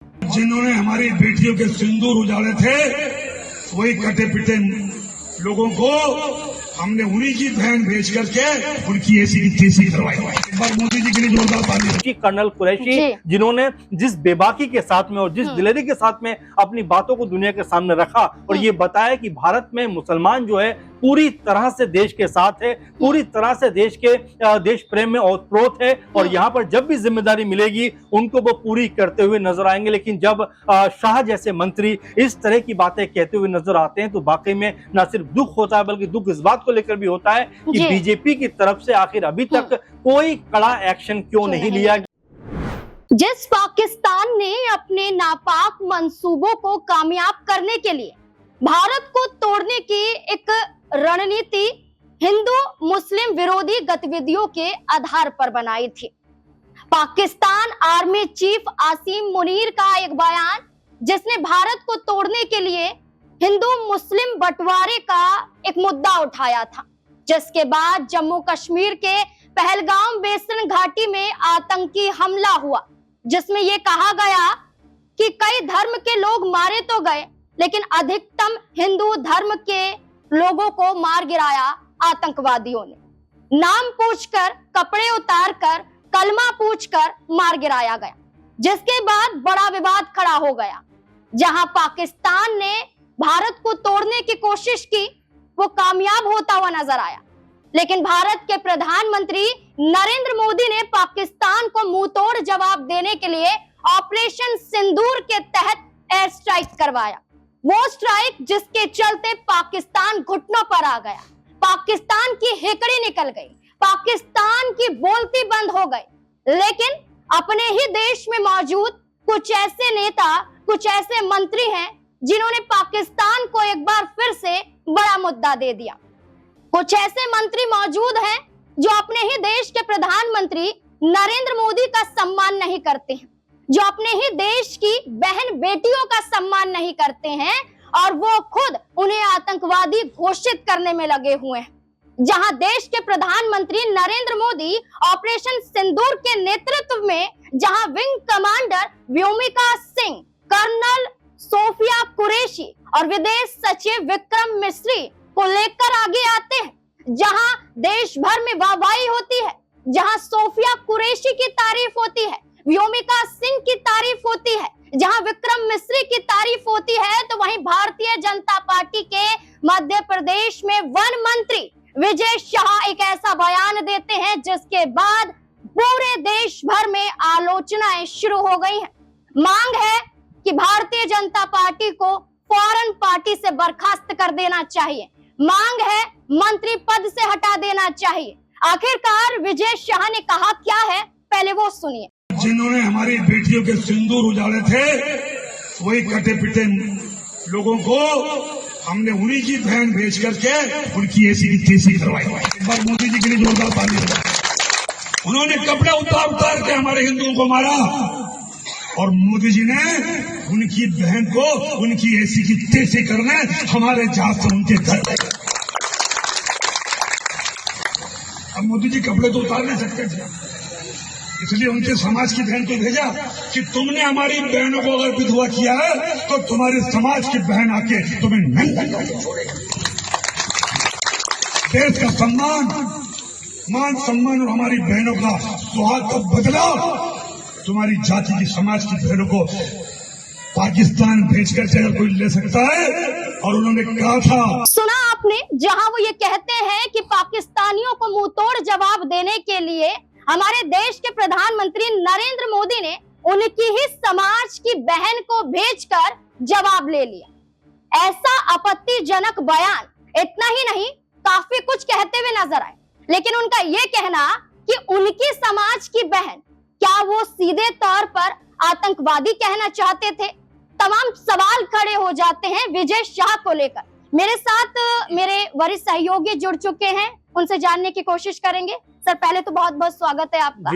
जिन्होंने हमारी बेटियों के सिंदूर उजाड़े थे, वही कटे पिटे लोगों को हमने उन्हीं की बहन भेज करके उनकी ऐसी की तैसी करवाई। एक बार मोदी जी के लिए जोरदार ताली। कर्नल कुरैशी जिन्होंने जिस बेबाकी के साथ में और जिस दिलेरी के साथ में अपनी बातों को दुनिया के सामने रखा और ये बताया कि भारत में मुसलमान जो है पूरी तरह से देश के साथ है, पूरी तरह से देश प्रेम में ओतप्रोत है और यहाँ पर जब भी जिम्मेदारी मिलेगी उनको वो पूरी करते हुए नजर आएंगे। लेकिन जब शाह जैसे मंत्री इस तरह की बातें कहते हुए नजर आते हैं तो वाकई में न सिर्फ दुख होता है बल्कि दुख इस बात को लेकर भी होता है कि बीजेपी की तरफ से आखिर अभी तक कोई कड़ा एक्शन क्यों नहीं लिया। जिस पाकिस्तान ने अपने नापाक मंसूबों को कामयाब करने के लिए भारत को तोड़ने की एक रणनीति हिंदू मुस्लिम विरोधी गतिविधियों के आधार पर बनाई थी। पाकिस्तान आर्मी चीफ आसिम मुनीर का एक बयान जिसने भारत को तोड़ने के लिए हिंदू मुस्लिम बंटवारे का एक मुद्दा उठाया था, जिसके बाद जम्मू कश्मीर के पहलगाम बेसिन घाटी में आतंकी हमला हुआ, जिसमें यह कहा गया कि कई धर्म के लोग मारे तो गए लेकिन अधिकतम हिंदू धर्म के लोगों को मार गिराया आतंकवादियों ने। नाम पूछकर, कपड़े उतारकर, कलमा पूछकर मार गिराया गया, जिसके बाद बड़ा विवाद खड़ा हो गया। जहां पाकिस्तान ने भारत को तोड़ने की कोशिश की वो कामयाब होता हुआ नजर आया, लेकिन भारत के प्रधानमंत्री नरेंद्र मोदी ने पाकिस्तान को मुंहतोड़ जवाब देने के लिए ऑपरेशन सिंदूर के तहत एयर स्ट्राइक करवाया। वो स्ट्राइक जिसके चलते पाकिस्तान घुटनों पर आ गया, पाकिस्तान की हेकड़ी निकल गई, पाकिस्तान की बोलती बंद हो गई। लेकिन अपने ही देश में मौजूद कुछ ऐसे नेता, कुछ ऐसे मंत्री हैं जिन्होंने पाकिस्तान को एक बार फिर से बड़ा मुद्दा दे दिया। कुछ ऐसे मंत्री मौजूद हैं जो अपने ही देश के प्रधानमंत्री नरेंद्र मोदी का सम्मान नहीं करते हैं, जो अपने ही देश की बहन बेटियों का सम्मान नहीं करते हैं और वो खुद उन्हें आतंकवादी घोषित करने में लगे हुए हैं। जहां देश के प्रधानमंत्री नरेंद्र मोदी ऑपरेशन सिंदूर के नेतृत्व में जहां wing commander Vyomika Singh, colonel Sofia Qureshi और विदेश सचिव विक्रम मिस्री को लेकर आगे आते हैं, जहां देश भर में वाहवाही होती है, जहां सोफिया कुरैशी की तारीफ होती है, व्योमिका सिंह की तारीफ होती है, जहां विक्रम मिस्री की तारीफ होती है, तो वहीं भारतीय जनता पार्टी के मध्य प्रदेश में वन मंत्री विजय शाह एक ऐसा बयान देते हैं जिसके बाद पूरे देश भर में आलोचनाएं शुरू हो गई हैं। मांग है कि भारतीय जनता पार्टी को फौरन पार्टी से बर्खास्त कर देना चाहिए, मांग है मंत्री पद से हटा देना चाहिए। आखिरकार विजय शाह ने कहा क्या है, पहले वो सुनिए। जिन्होंने हमारी बेटियों के सिंदूर उजाड़े थे, वही कटे पिटे लोगों को हमने उन्हीं की बहन भेज करके उनकी ऐसी की तैसी करवाई। एक बार मोदी जी के लिए जोरदार ताली। उन्होंने कपड़े उतार के हमारे हिंदुओं को मारा और मोदी जी ने उनकी बहन को उनकी ऐसी की तैसी करने हमारे जहाज से उनके घर गए। अब मोदी जी कपड़े तो उतार नहीं सकते थे, इसलिए उनके समाज की बहन को भेजा कि तुमने हमारी बहनों को अगर विधवा किया है तो तुम्हारे समाज की बहन आके तुम्हें नंगा करके छोड़ेगा। देश का सम्मान, मान सम्मान और हमारी बहनों का सुहाग का बदला तुम्हारी जाति की, समाज की बहनों को पाकिस्तान भेजकर अगर कोई ले सकता है। और उन्होंने कहा था, सुना आपने, जहां वो ये कहते हैं कि पाकिस्तानियों को मुंहतोड़ जवाब देने के लिए हमारे देश के प्रधानमंत्री नरेंद्र मोदी ने उनकी ही समाज की बहन को भेजकर जवाब ले लिया। ऐसा आपत्तिजनक बयान इतना ही नहीं, काफी कुछ कहते हुए नजर आए, लेकिन उनका ये कहना कि उनकी समाज की बहन, क्या वो सीधे तौर पर आतंकवादी कहना चाहते थे? तमाम सवाल खड़े हो जाते हैं विजय शाह को लेकर। मेरे साथ मेरे वरिष्ठ सहयोगी जुड़ चुके हैं, उनसे जानने की कोशिश करेंगे। सर, पहले तो बहुत बहुत स्वागत है आपका।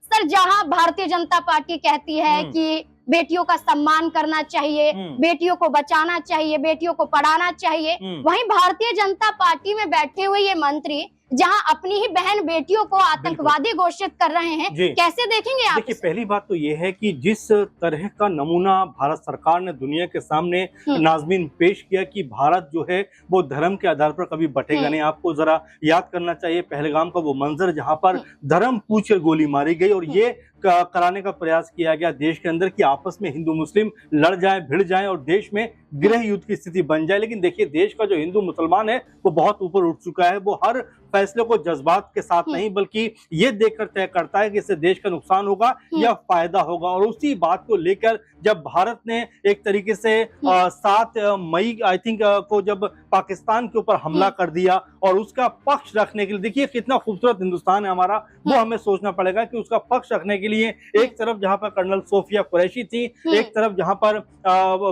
सर, जहां भारतीय जनता पार्टी कहती है कि बेटियों का सम्मान करना चाहिए, बेटियों को बचाना चाहिए, बेटियों को पढ़ाना चाहिए, वहीं भारतीय जनता पार्टी में बैठे हुए ये मंत्री जहां अपनी ही बहन बेटियों को आतंकवादी घोषित कर रहे हैं, जी। कैसे देखेंगे आप? देखिए, पहली बात तो ये है कि जिस तरह का नमूना भारत सरकार ने दुनिया के सामने नाज़मीन पेश किया कि भारत जो है वो धर्म के आधार पर कभी बटेगा नहीं। आपको जरा याद करना चाहिए पहलगाम का वो मंजर जहां पर धर्म पूछ कर गोली मारी गई और ये कराने का प्रयास किया गया देश के अंदर कि आपस में हिंदू मुस्लिम लड़ जाएं, भिड़ जाएं और देश में गृह युद्ध की स्थिति बन जाए। लेकिन देखिए, देश का जो हिंदू मुसलमान है वो बहुत ऊपर उठ चुका है। वो हर फैसले को जज्बात के साथ नहीं बल्कि ये देखकर तय करता है कि इससे देश का नुकसान होगा या फायदा होगा। और उसी बात को लेकर जब भारत ने एक तरीके से 7 मई आई थिंक को जब पाकिस्तान के ऊपर हमला कर दिया और उसका पक्ष रखने के लिए, देखिए कितना खूबसूरत हिंदुस्तान है हमारा, वो हमें सोचना पड़ेगा कि उसका पक्ष रखने के लिए एक तरफ जहां पर कर्नल सोफिया कुरैशी थी, एक तरफ जहां पर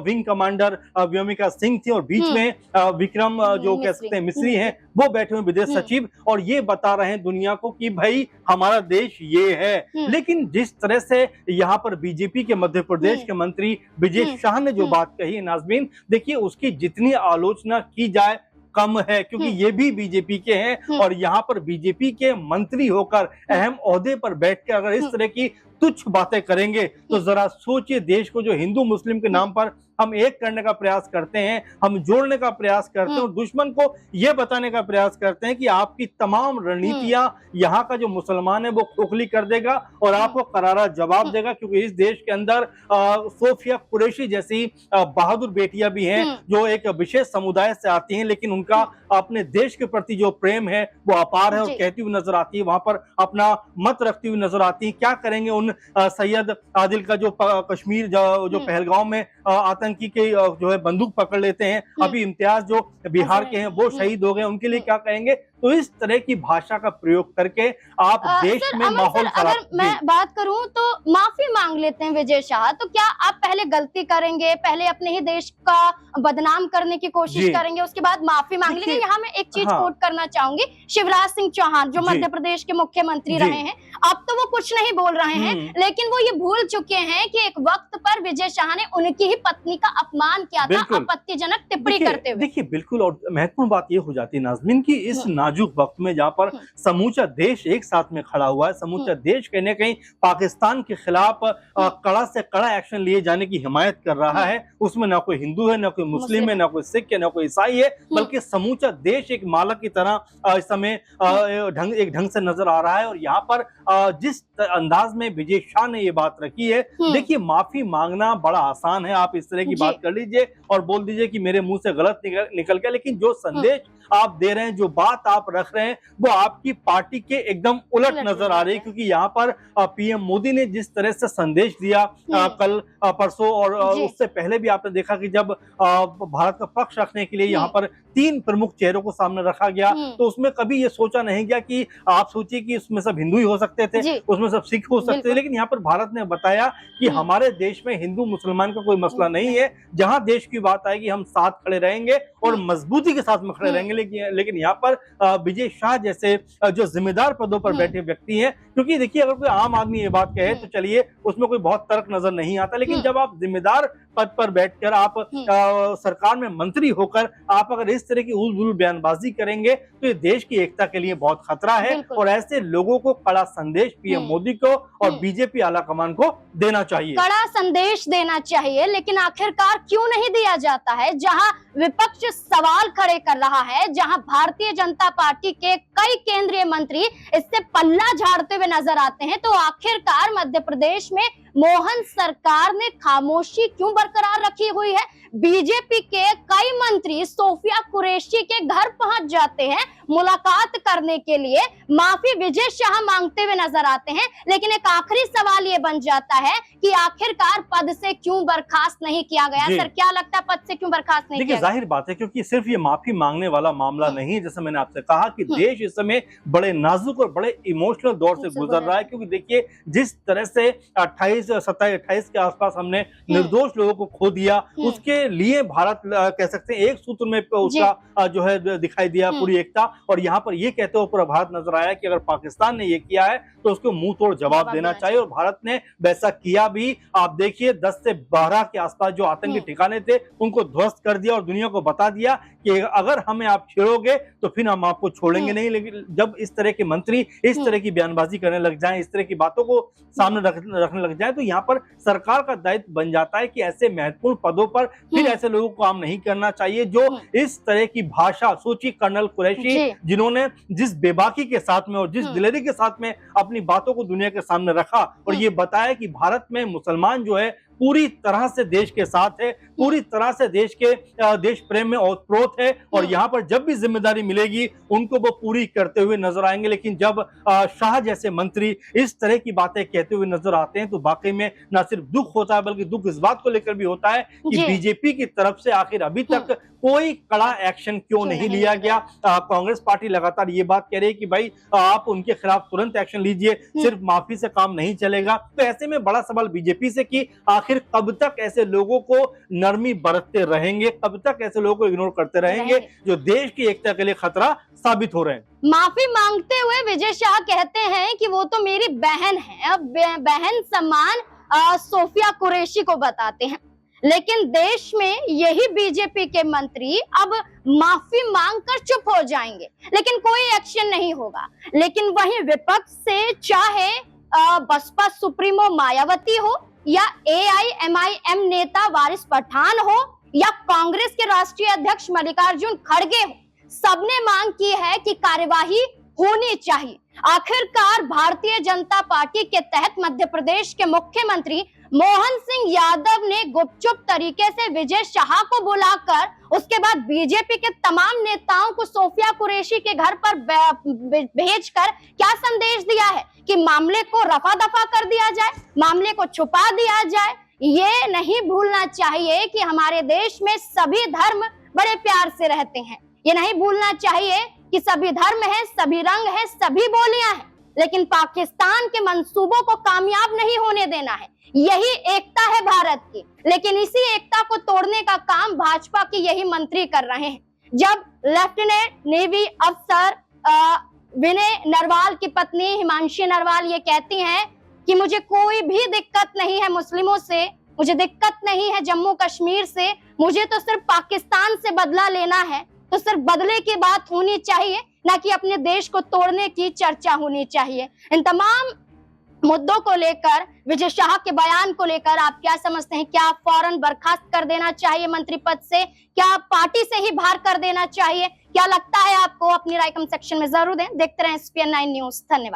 विंग कमांडर व्योमिका सिंह थी और बीच में विक्रम जो कह सकते हैं मिस्री हैं, वो बैठे हुए विदेश सचिव और ये बता रहे हैं दुनिया को कि भाई हमारा देश ये है। लेकिन जिस तरह से यहाँ पर बीजेपी के मध्य प्रदेश के मंत्री विजय शाह ने जो बात कही है नाज़मीन, देखिए उसकी जितनी आलोचना की जाए कम है, क्योंकि ये भी बीजेपी के हैं और यहाँ पर बीजेपी के मंत्री होकर अहम ओहदे पर बैठकर अगर इस तरह की तुच्छ बातें करेंगे तो जरा सोचिए, देश को जो हिंदू मुस्लिम के नाम पर हम एक करने का प्रयास करते हैं, हम जोड़ने का प्रयास करते हैं और दुश्मन को यह बताने का प्रयास करते हैं कि आपकी तमाम रणनीतियां यहाँ का जो मुसलमान है वो खोखली कर देगा और आपको करारा जवाब देगा। क्योंकि इस देश के अंदर सोफिया कुरैशी जैसी बहादुर बेटियां भी हैं जो एक विशेष समुदाय से आती हैं, लेकिन उनका अपने देश के प्रति जो प्रेम है वो अपार है और कहती हुई नजर आती है, वहां पर अपना मत रखती हुई नजर आती है। क्या करेंगे उन सैयद आदिल का जो कश्मीर जो पहलगाम में आतंकी के जो है बंदूक पकड़ लेते हैं, अभी इम्तियाज जो बिहार के हैं वो शहीद हो गए, उनके लिए क्या कहेंगे? तो इस तरह की भाषा का प्रयोग करके आप देश में माहौल खराब। अगर मैं बात करूं तो माफी मांग लेते हैं विजय शाह, तो क्या आप पहले गलती करेंगे, पहले अपने ही देश का बदनाम करने की कोशिश करेंगे, उसके बाद माफी मांग लेंगे? यहाँ मैं एक चीज कोट करना चाहूंगी, शिवराज सिंह चौहान जो मध्य प्रदेश के मुख्यमंत्री रहे हैं, अब तो वो कुछ नहीं बोल रहे हैं, लेकिन वो ये भूल चुके हैं कि एक वक्त पर विजय शाह ने उनकी ही पत्नी का अपमान किया था आपत्तिजनक टिप्पणी करते हुए। देखिए बिल्कुल, और महत्वपूर्ण बात ये हो जाती है नाज़मीन की इस नाजुक वक्त में जहाँ पर समूचा देश एक साथ में खड़ा हुआ है, समूचा देश कहीं न कहीं पाकिस्तान के खिलाफ कड़ा से कड़ा एक्शन लिए जाने की हिमायत कर रहा है, उसमें ना कोई हिंदू है, ना कोई मुस्लिम है, ना कोई सिख है, ना कोई ईसाई है, बल्कि समूचा देश एक मालक की तरह इस समय एक ढंग से नजर आ रहा है। और यहाँ पर जिस अंदाज में विजय शाह ने ये बात रखी है, देखिए माफी मांगना बड़ा आसान है, आप इस तरह की बात कर लीजिए और बोल दीजिए कि मेरे मुंह से गलत निकल गया, लेकिन जो संदेश आप दे रहे हैं, जो बात आप रख रहे हैं, वो आपकी पार्टी के एकदम उलट नजर आ रही है। क्योंकि यहाँ पर पीएम मोदी ने जिस तरह से संदेश दिया कल परसों और उससे पहले भी आपने देखा कि जब भारत का पक्ष रखने के लिए यहाँ पर 3 प्रमुख चेहरों को सामने रखा गया, तो उसमें कभी ये सोचा नहीं गया कि आप सोचिए कि उसमें सब हिंदू ही हो सकते थे, उसमें सब सिख हो सकते थे, लेकिन यहाँ पर भारत ने बताया कि हमारे देश में हिंदू मुसलमान का कोई मसला नहीं है, जहां देश की बात आएगी हम साथ खड़े रहेंगे और मजबूती के साथ में खड़े रहेंगे। लेकिन यहाँ पर विजय शाह जैसे जो जिम्मेदार पदों पर बैठे व्यक्ति हैं, क्योंकि देखिए अगर कोई आम आदमी ये बात कहे तो चलिए उसमें कोई बहुत तर्क नजर नहीं आता, लेकिन जब आप जिम्मेदार पद पर बैठकर आप सरकार में मंत्री होकर आप अगर इस तरह की उलझुल बयानबाजी करेंगे तो ये देश की एकता के लिए बहुत खतरा है और ऐसे लोगों को कड़ा संदेश पीएम मोदी को और बीजेपी आलाकमान को देना चाहिए, कड़ा संदेश देना चाहिए। लेकिन आखिरकार क्यों नहीं दिया जाता है? जहां विपक्ष सवाल खड़े कर रहा है, जहां भारतीय जनता पार्टी के कई केंद्रीय मंत्री इससे पल्ला झाड़ते हुए नजर आते हैं, तो आखिरकार मध्य प्रदेश में मोहन सरकार ने खामोशी क्यों बरकरार रखी हुई है? बीजेपी के कई मंत्री सोफिया कुरैशी के घर पहुंच जाते हैं मुलाकात करने के लिए, माफी विजय शाह मांगते हुए नजर आते हैं, लेकिन एक आखिरी सवाल ये बन जाता है कि आखिरकार पद से क्यों बर्खास्त नहीं किया गया? सर क्या लगता है, पद से क्यों बर्खास्त नहीं किया गया? जाहिर बात है क्योंकि सिर्फ ये माफी मांगने वाला मामला नहीं है, जैसे मैंने आपसे कहा कि देश इस समय बड़े नाजुक और बड़े इमोशनल दौर से गुजर रहा है। क्योंकि देखिए जिस तरह से 27-28 के आसपास हमने निर्दोष लोगों को खो दिया, उसके लिए भारत कह सकते हैं एक सूत्र में उसका जो है दिखाई दिया पूरी एकता, और यहाँ पर ये कहते हुए पूरा भारत नजर आया कि अगर पाकिस्तान ने ये किया है तो उसको मुंह तोड़ जवाब देना चाहिए, और भारत ने वैसा किया भी। आप देखिए 10 से 12 के आसपास जो आतंकी ठिकाने थे उनको ध्वस्त कर दिया और दुनिया को बता दिया कि अगर हमें आप छेड़ोगे तो फिर हम आपको छोड़ेंगे नहीं। लेकिन जब इस तरह के मंत्री इस तरह की बयानबाजी करने लग जाएं, इस तरह की बातों को सामने रखने लग जाएं, तो यहाँ पर सरकार का दायित्व बन जाता है कि ऐसे महत्वपूर्ण पदों पर फिर ऐसे लोगों को काम नहीं करना चाहिए जो इस तरह की भाषा। सोचिए कर्नल कुरैशी जिन्होंने जिस बेबाकी के साथ में और जिस दिलेरी के साथ में अपनी बातों को दुनिया के सामने रखा और ये बताया कि भारत में मुसलमान जो है पूरी तरह से देश के साथ है, पूरी तरह से देश प्रेम में ओतप्रोत है और यहाँ पर जब भी जिम्मेदारी मिलेगी उनको वो पूरी करते हुए नजर आएंगे। लेकिन जब शाह जैसे मंत्री इस तरह की बातें कहते हुए नजर आते हैं तो वाकई में न सिर्फ दुख होता है बल्कि दुख इस बात को लेकर भी होता है कि बीजेपी की तरफ से आखिर अभी तक कोई कड़ा एक्शन क्यों नहीं लिया गया। कांग्रेस पार्टी लगातार ये बात कह रही है कि भाई आप उनके खिलाफ तुरंत एक्शन लीजिए, सिर्फ माफी से काम नहीं चलेगा। तो ऐसे में बड़ा सवाल बीजेपी से कि आखिर कब तक ऐसे लोगों को नरमी बरतते रहेंगे, कब तक ऐसे लोगों को इग्नोर करते रहेंगे जो देश की एकता के लिए खतरा साबित हो रहे हैं। माफी मांगते हुए विजय शाह कहते हैं कि वो तो मेरी बहन है, अब बहन सम्मान सोफिया कुरैशी को बताते हैं। लेकिन देश में यही बीजेपी के मंत्री अब माफी मांगकर चुप हो जाएंगे, लेकिन कोई एक्शन नहीं होगा। लेकिन वहीं विपक्ष से चाहे बसपा सुप्रीमो मायावती हो या AIMIM नेता वारिस पठान हो या कांग्रेस के राष्ट्रीय अध्यक्ष मल्लिकार्जुन खड़गे हो, सबने मांग की है कि कार्यवाही होनी चाहिए। आखिरकार भारतीय जनता पार्टी के तहत मध्य प्रदेश के मुख्यमंत्री मोहन सिंह यादव ने गुपचुप तरीके से विजय शाह को बुलाकर उसके बाद बीजेपी के तमाम नेताओं को सोफिया कुरैशी के घर पर भेजकर क्या संदेश दिया है कि मामले को रफा दफा कर दिया जाए, मामले को छुपा दिया जाए। ये नहीं भूलना चाहिए कि हमारे देश में सभी धर्म बड़े प्यार से रहते हैं। ये नहीं भूलना चाहिए कि सभी धर्म है, सभी रंग है, सभी बोलियां हैं, लेकिन पाकिस्तान के मंसूबों को कामयाब नहीं होने देना है। यही एकता है भारत की, लेकिन इसी एकता को तोड़ने का काम भाजपा के यही मंत्री कर रहे हैं। जब लेफ्टिनेंट नेवी अफसर विनय नरवाल की पत्नी हिमांशी नरवाल ये कहती हैं कि मुझे कोई भी दिक्कत नहीं है मुस्लिमों से, मुझे दिक्कत नहीं है जम्मू कश्मीर से, मुझे तो सिर्फ पाकिस्तान से बदला लेना है, तो सिर्फ बदले की बात होनी चाहिए, ना कि अपने देश को तोड़ने की चर्चा होनी चाहिए। इन तमाम मुद्दों को लेकर, विजय शाह के बयान को लेकर आप क्या समझते हैं? क्या फौरन बर्खास्त कर देना चाहिए मंत्री पद से? क्या पार्टी से ही बाहर कर देना चाहिए? क्या लगता है आपको? अपनी राय कमेंट सेक्शन में जरूर दें। देखते रहें SPN9 न्यूज। धन्यवाद।